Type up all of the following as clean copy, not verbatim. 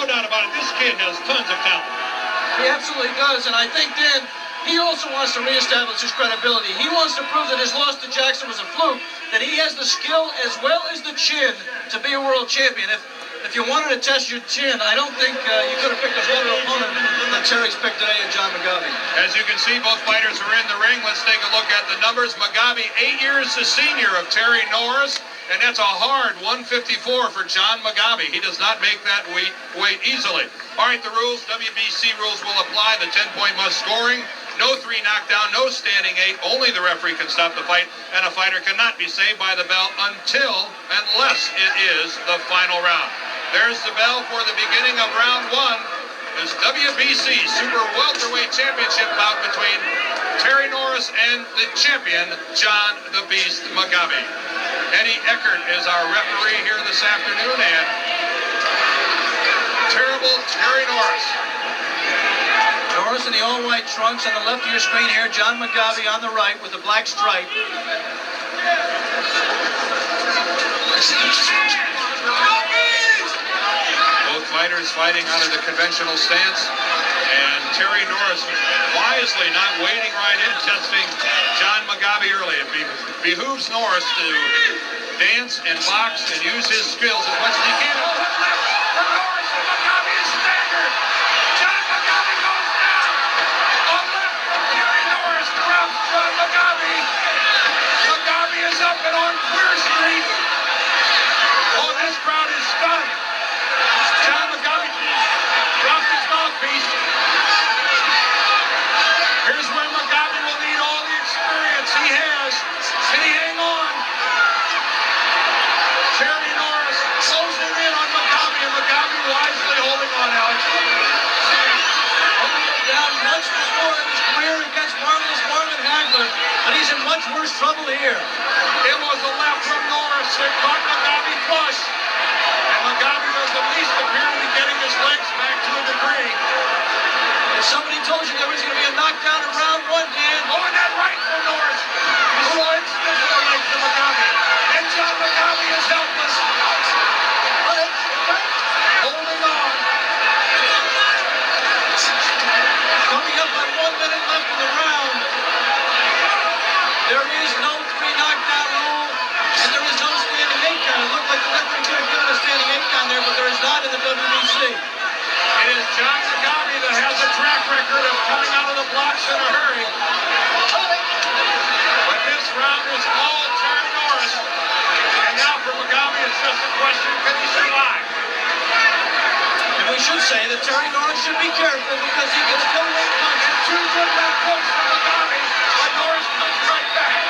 no doubt about it. This kid has tons of talent. He absolutely does, and I think, Dan, he also wants to reestablish his credibility. He wants to prove that his loss to Jackson was a fluke, that he has the skill as well as the chin to be a world champion. If you wanted to test your chin, I don't think you could have picked a better opponent than Terry's picked today in John Mugabi. As you can see, both fighters are in the ring. Let's take a look at the numbers. Mugabi, 8 years the senior of Terry Norris, and that's a hard 154 for John Mugabi. He does not make that weight easily. All right, the rules, WBC rules will apply. The 10-point must scoring. No 3 knockdown, no standing 8. Only the referee can stop the fight, and a fighter cannot be saved by the bell unless it is the final round. There's the bell for the beginning of round 1. This WBC Super Welterweight Championship bout between Terry Norris and the champion, John the Beast Mugabi. Eddie Eckert is our referee here this afternoon, and terrible Terry Norris. Norris in the all-white trunks. On the left of your screen here, John Mugabi on the right with the black stripe. Both fighters fighting out of the conventional stance, and Terry Norris wisely not wading right in, testing John Mugabi early. It behooves Norris to dance and box and use his skills as much as he can. Norris and Mugabi is staggered. John Mugabi goes down. On left from Terry Norris drops John Mugabi. Mugabi is up and on Clear Street. Oh, this crowd is stunned. John Mugabi dropped his mouthpiece. Here's where Mugabi will need all the experience he has. Can he hang on? Terry Norris closing in on Mugabi, and Mugabi wisely holding on, Alex. Holding down once before in his career against Marvelous Marvin Hagler, but he's in much worse trouble here. It was a left from Norris that caught Mugabi flush. And Mugabi does at least appear to be getting his legs back to a degree. If somebody told you there was going to be a knockdown in round 1, Dan. Oh, and that right from Norris. You saw instant the legs of Mugabi. And John Mugabi is helpless. Holding on. Coming up on 1 minute left in the round. There is no 3 knockdown rule, and there is no standing 8 count. It looked like the referee could have given a standing 8 count there, but there is not in the WBC. It is John Mugabi that has a track record of coming out of the blocks in a hurry. But this round is all Terry Norris. And now for Mugabi, it's just a question, can he survive? And we should say that Terry Norris should be careful because he can still win punches. 2 good left hooks from Mugabi, but Norris comes right back.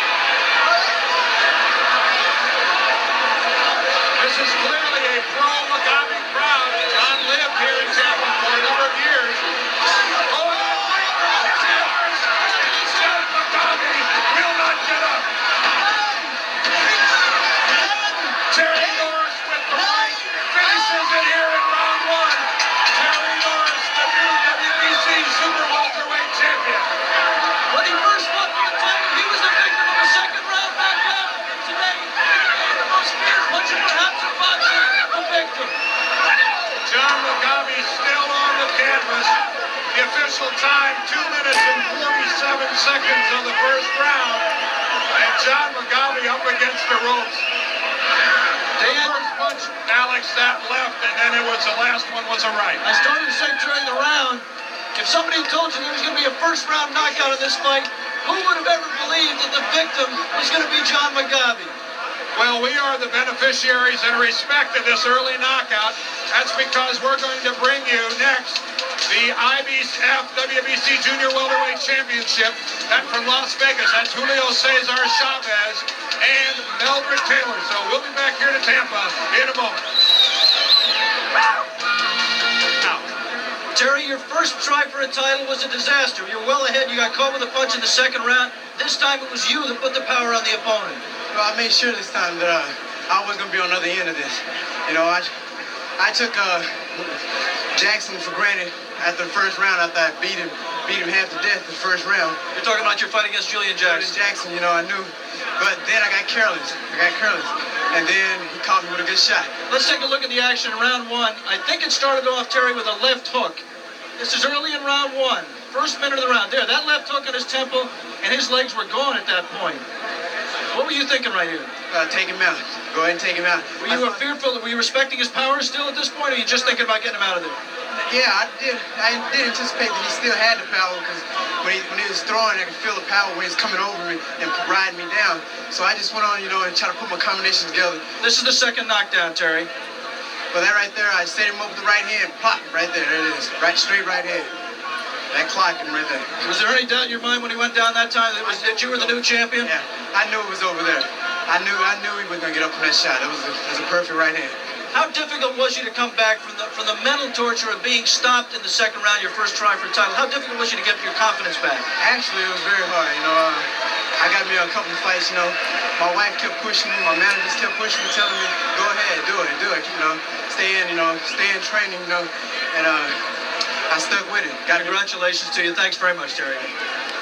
This is clearly a pro-Mugabi crowd. John lived here in Tampa for a number of years. Oh, and that right from Norris. John Mugabi will not get up. Terry Norris with the right finishes it here in round 1. Terry Norris, the new WBC Super Welterweight champion. When he first fought for the title, he was the victim of a second round knockout. Today, the most feared puncher perhaps in boxing, the victim. John Mugabi still on the canvas. The official time, 2 minutes and 47 seconds of the first round. And John Mugabi up against the ropes. The first punch, Alex, that left, and then it was the last one was a right. I started to say during the round, if somebody told you there was going to be a first round knockout in this fight, who would have ever believed that the victim was going to be John Mugabi? Well, we are the beneficiaries and respect of this early knockout. That's because we're going to bring you next the IBF WBC Junior Welterweight Championship. That from Las Vegas. That's Julio Cesar Chavez and Meldrick Taylor. So we'll be back here to Tampa in a moment. Now, Terry, your first try for a title was a disaster. You were well ahead. You got caught with a punch in the second round. This time it was you that put the power on the opponent. Well, I made sure this time that I wasn't going to be on the other end of this. You know, I took Jackson for granted after the first round. After I beat him half to death the first round. You're talking about your fight against Julian Jackson. Jackson, you know, I knew. But then I got careless. and then he caught me with a good shot. Let's take a look at the action in round one. I think it started off, Terry, with a left hook. This is early in round one. First minute of the round. There, that left hook on his temple, and his legs were gone at that point. What were you thinking right here? Take him out. Go ahead and take him out. Were you fearful? Were you respecting his power still at this point, or were you just thinking about getting him out of there? Yeah, I did. I did anticipate that he still had the power because when he was throwing, I could feel the power when he was coming over me and riding me down. So I just went on, and try to put my combinations together. This is the second knockdown, Terry. But that right there, I set him up with the right hand, pop, right there. There it is. Right, straight right hand. That clock him right there. Was there any doubt in your mind when he went down that time that you were the new champion? Yeah, I knew it was over there. I knew he was gonna get up from that shot. It was a perfect right hand. How difficult was you to come back from the mental torture of being stopped in the second round, your first try for a title? How difficult was you to get your confidence back? Actually, it was very hard. I got me a couple of fights. My wife kept pushing me. My managers kept pushing me, telling me, "Go ahead, do it. Stay in training. And I stuck with it. Congratulations to you. Thanks very much, Terry.